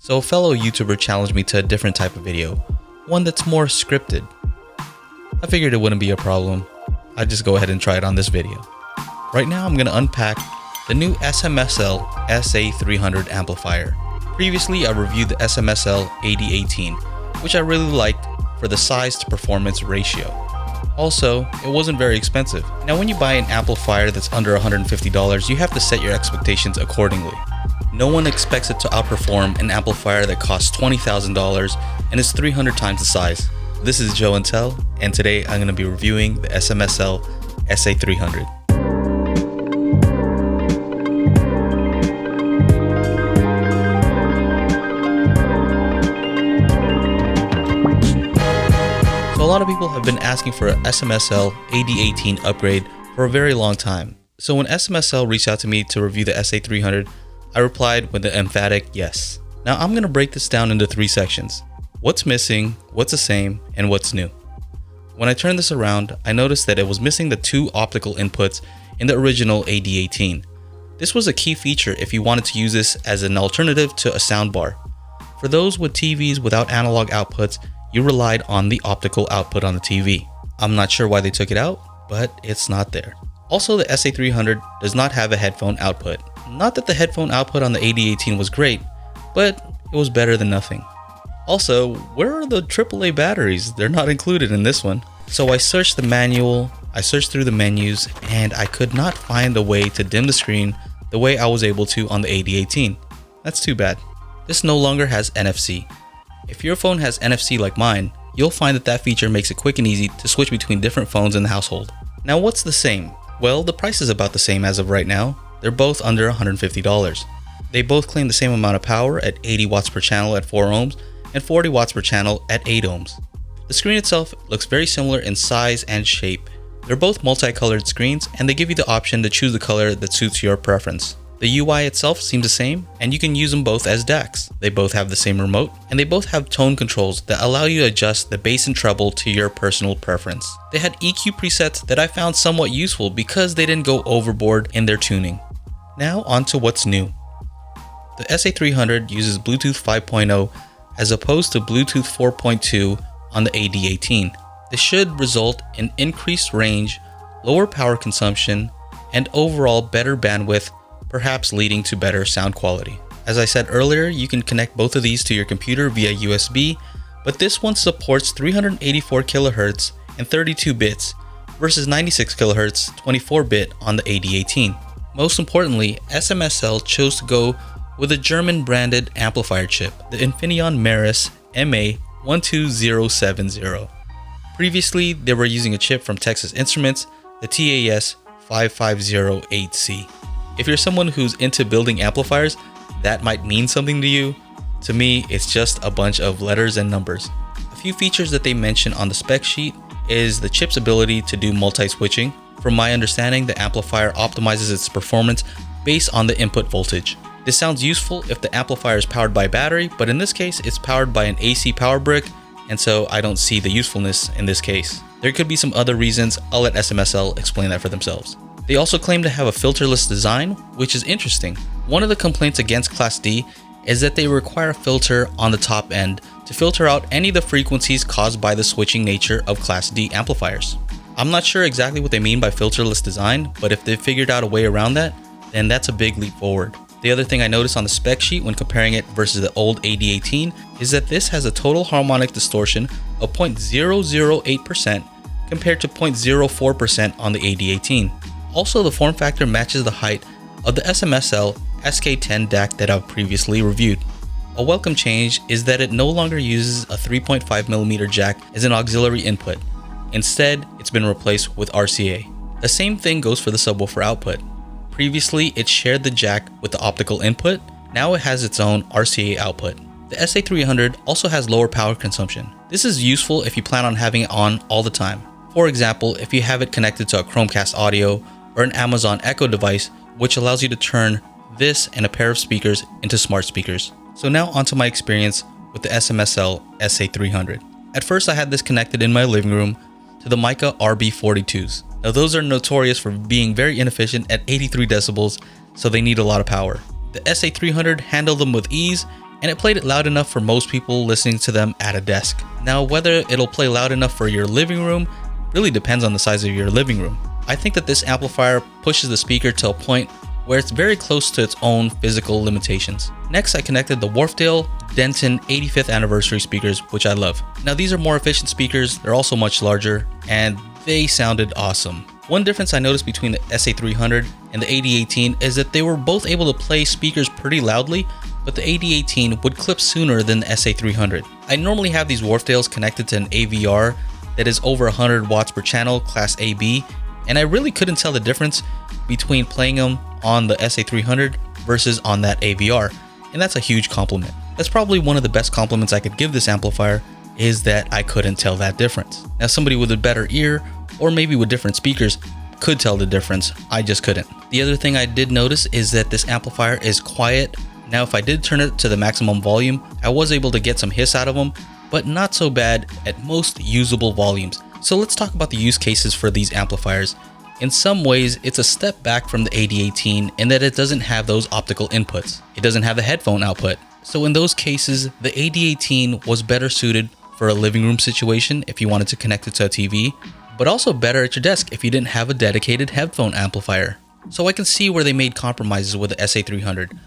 So a fellow YouTuber challenged me to a different type of video, one that's more scripted. I figured it wouldn't be a problem. I'd just go ahead and try it on this video. Right now I'm going to unpack the new SMSL SA300 amplifier. Previously I reviewed the SMSL AD18, which I really liked for the size to performance ratio. Also, it wasn't very expensive. Now when you buy an amplifier that's under $150, you have to set your expectations accordingly. No one expects it to outperform an amplifier that costs $20,000 and is 300 times the size. This is Joe and Tell, and today I'm going to be reviewing the SMSL SA300. So a lot of people have been asking for an SMSL AD18 upgrade for a very long time. So when SMSL reached out to me to review the SA300, I replied with an emphatic yes. Now I'm going to break this down into 3 sections. What's missing, what's the same, and what's new. When I turned this around, I noticed that it was missing the 2 optical inputs in the original AD18. This was a key feature if you wanted to use this as an alternative to a soundbar. For those with TVs without analog outputs, you relied on the optical output on the TV. I'm not sure why they took it out, but it's not there. Also, the SA300 does not have a headphone output. Not that the headphone output on the AD18 was great, but it was better than nothing. Also, where are the AAA batteries? They're not included in this one. So I searched the manual, I searched through the menus, and I could not find a way to dim the screen the way I was able to on the AD18. That's too bad. This no longer has NFC. If your phone has NFC like mine, you'll find that that feature makes it quick and easy to switch between different phones in the household. Now what's the same? Well, the price is about the same as of right now. They're both under $150. They both claim the same amount of power at 80 watts per channel at 4 ohms and 40 watts per channel at 8 ohms. The screen itself looks very similar in size and shape. They're both multicolored screens and they give you the option to choose the color that suits your preference. The UI itself seems the same and you can use them both as DACs. They both have the same remote and they both have tone controls that allow you to adjust the bass and treble to your personal preference. They had EQ presets that I found somewhat useful because they didn't go overboard in their tuning. Now on to what's new. The SA300 uses Bluetooth 5.0 as opposed to Bluetooth 4.2 on the AD18. This should result in increased range, lower power consumption, and overall better bandwidth, perhaps leading to better sound quality. As I said earlier, you can connect both of these to your computer via USB, but this one supports 384 kHz and 32 bits versus 96 kHz 24-bit on the AD18. Most importantly, SMSL chose to go with a German branded amplifier chip, the Infineon Meris MA12070. Previously, they were using a chip from Texas Instruments, the TAS5508C. If you're someone who's into building amplifiers, that might mean something to you. To me, it's just a bunch of letters and numbers. A few features that they mention on the spec sheet is the chip's ability to do multi-switching. From my understanding, the amplifier optimizes its performance based on the input voltage. This sounds useful if the amplifier is powered by a battery, but in this case, it's powered by an AC power brick, and so I don't see the usefulness in this case. There could be some other reasons. I'll let SMSL explain that for themselves. They also claim to have a filterless design, which is interesting. One of the complaints against Class D is that they require a filter on the top end to filter out any of the frequencies caused by the switching nature of Class D amplifiers. I'm not sure exactly what they mean by filterless design, but if they figured out a way around that, then that's a big leap forward. The other thing I noticed on the spec sheet when comparing it versus the old AD18 is that this has a total harmonic distortion of 0.008% compared to 0.04% on the AD18. Also, the form factor matches the height of the SMSL SK10 DAC that I've previously reviewed. A welcome change is that it no longer uses a 3.5mm jack as an auxiliary input. Instead, it's been replaced with RCA. The same thing goes for the subwoofer output. Previously, it shared the jack with the optical input. Now it has its own RCA output. The SA300 also has lower power consumption. This is useful if you plan on having it on all the time. For example, if you have it connected to a Chromecast audio or an Amazon Echo device, which allows you to turn this and a pair of speakers into smart speakers. So now onto my experience with the SMSL SA300. At first I had this connected in my living room to the Mica RB42s. Now those are notorious for being very inefficient at 83 decibels, so they need a lot of power. The SA300 handled them with ease and it played it loud enough for most people listening to them at a desk. Now, whether it'll play loud enough for your living room really depends on the size of your living room. I think that this amplifier pushes the speaker to a point where it's very close to its own physical limitations. Next, I connected the Wharfedale Denton 85th anniversary speakers, which I love. Now, these are more efficient speakers, they're also much larger, and they sounded awesome. One difference I noticed between the SA300 and the AD18 is that they were both able to play speakers pretty loudly, but the AD18 would clip sooner than the SA300. I normally have these Wharfedales connected to an AVR that is over 100 watts per channel, class AB, and I really couldn't tell the difference between playing them on the SA300 versus on that AVR, and that's a huge compliment. That's probably one of the best compliments I could give this amplifier, is that I couldn't tell that difference. Now, somebody with a better ear, or maybe with different speakers, could tell the difference. I just couldn't. The other thing I did notice is that this amplifier is quiet. Now, if I did turn it to the maximum volume, I was able to get some hiss out of them, but not so bad at most usable volumes. So let's talk about the use cases for these amplifiers. In some ways, it's a step back from the AD18 in that it doesn't have those optical inputs. It doesn't have the headphone output. So in those cases, the AD18 was better suited for a living room situation if you wanted to connect it to a TV, but also better at your desk if you didn't have a dedicated headphone amplifier. So I can see where they made compromises with the SA300.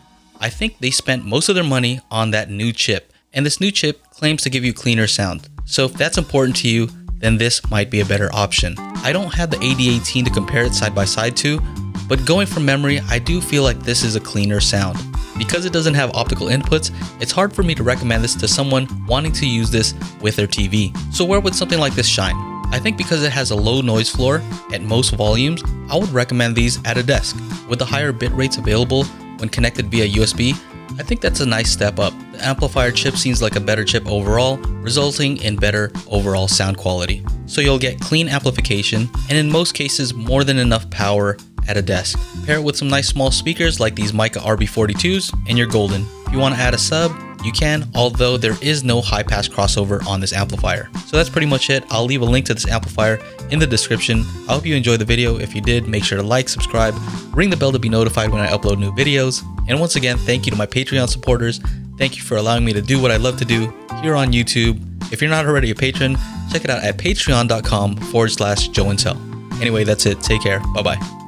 I think they spent most of their money on that new chip, and this new chip claims to give you cleaner sound. So if that's important to you, then this might be a better option. I don't have the AD18 to compare it side by side to, but going from memory, I do feel like this is a cleaner sound. Because it doesn't have optical inputs, it's hard for me to recommend this to someone wanting to use this with their TV. So where would something like this shine? I think because it has a low noise floor at most volumes, I would recommend these at a desk. With the higher bit rates available when connected via USB, I think that's a nice step up. The amplifier chip seems like a better chip overall, resulting in better overall sound quality. So you'll get clean amplification, and in most cases more than enough power at a desk. Pair it with some nice small speakers like these Mica RB42s and you're golden. If you want to add a sub, you can, although there is no high pass crossover on this amplifier. So that's pretty much it. I'll leave a link to this amplifier in the description. I hope you enjoyed the video. If you did, make sure to like, subscribe, ring the bell to be notified when I upload new videos. And once again, thank you to my Patreon supporters. Thank you for allowing me to do what I love to do here on YouTube. If you're not already a patron, check it out at patreon.com/Joe and Sel. Anyway, that's it. Take care. Bye-bye.